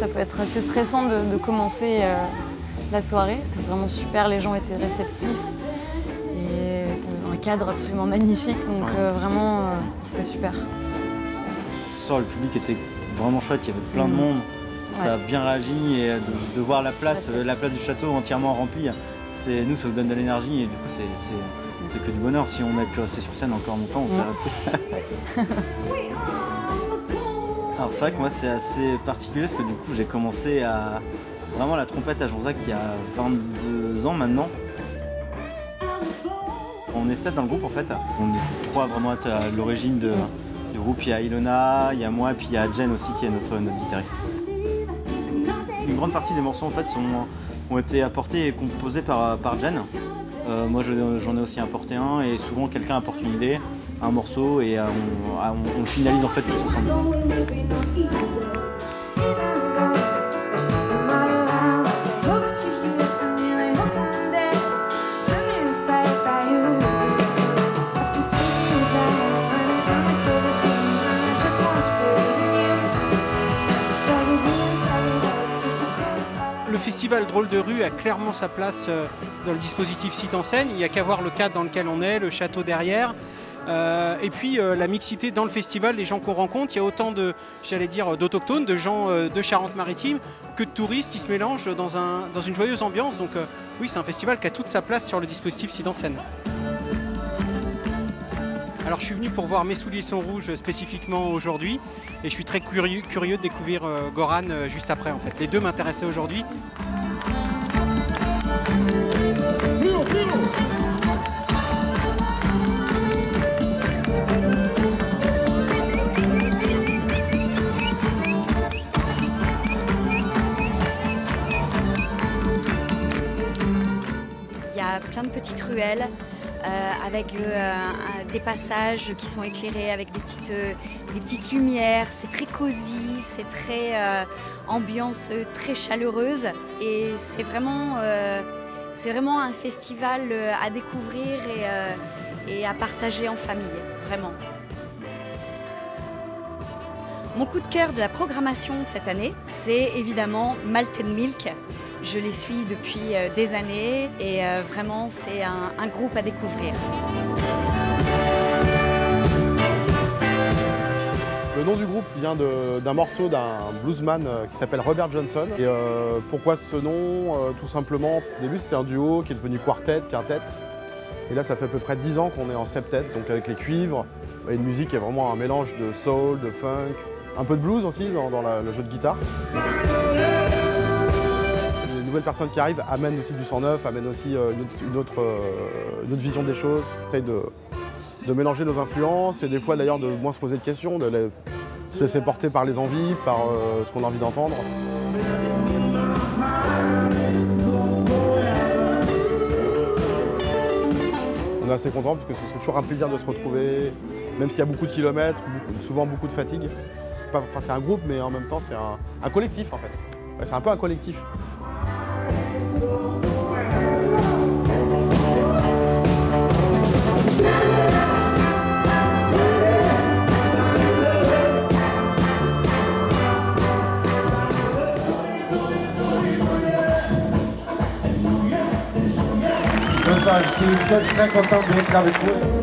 ça peut être assez stressant de commencer la soirée. C'était vraiment super, les gens étaient réceptifs. Et un cadre absolument magnifique, donc vraiment, c'était super. Ce soir, le public était vraiment chouette, il y avait plein de monde. Ça a bien réagi et de voir la place du château entièrement remplie, nous, ça nous donne de l'énergie et du coup, c'est que du bonheur. Si on avait pu rester sur scène encore longtemps, on serait resté. Alors c'est vrai que moi, c'est assez particulier parce que du coup, j'ai commencé à vraiment la trompette à Jonzac il y a 22 ans maintenant. On est 7 dans le groupe en fait. On est 3 vraiment à l'origine du groupe. Il y a Ilona, il y a moi et puis il y a Jen aussi qui est notre guitariste. Une grande partie des morceaux en fait ont été apportés et composés par Jen. Moi j'en ai aussi apporté un et souvent quelqu'un apporte une idée, un morceau et on le finalise en fait tous ensemble. Le festival Drôle de rue a clairement sa place dans le dispositif Site en scène. Il n'y a qu'à voir le cadre dans lequel on est, le château derrière. Et puis la mixité dans le festival, les gens qu'on rencontre, il y a autant d'autochtones, de gens de Charente-Maritime que de touristes qui se mélangent dans une joyeuse ambiance. Donc oui, c'est un festival qui a toute sa place sur le dispositif Site en scène. Alors je suis venu pour voir Mes souliers sont rouges spécifiquement aujourd'hui et je suis très curieux de découvrir Goran juste après en fait. Les deux m'intéressaient aujourd'hui. Il y a plein de petites ruelles avec des passages qui sont éclairés avec des petites lumières. C'est très cosy, c'est très ambiance très chaleureuse et c'est vraiment un festival à découvrir et à partager en famille, vraiment. Mon coup de cœur de la programmation cette année, c'est évidemment Malted Milk. Je les suis depuis des années et vraiment c'est un groupe à découvrir. Le nom du groupe vient d'un morceau d'un bluesman qui s'appelle Robert Johnson. Et pourquoi ce nom Tout simplement, au début c'était un duo qui est devenu quartet. Et là ça fait à peu près 10 ans qu'on est en septet, donc avec les cuivres. Et une musique qui est vraiment un mélange de soul, de funk, un peu de blues aussi dans le jeu de guitare. Les nouvelles personnes qui arrivent amènent aussi du sang neuf, amènent aussi une autre vision des choses. Essayent de mélanger nos influences et des fois d'ailleurs de moins se poser de questions, de se laisser porter par les envies, par ce qu'on a envie d'entendre. On est assez content parce que c'est toujours un plaisir de se retrouver, même s'il y a beaucoup de kilomètres, souvent beaucoup de fatigue. Enfin, c'est un groupe mais en même temps c'est un collectif en fait. Ouais, c'est un peu un collectif. Je suis très content d'être avec vous.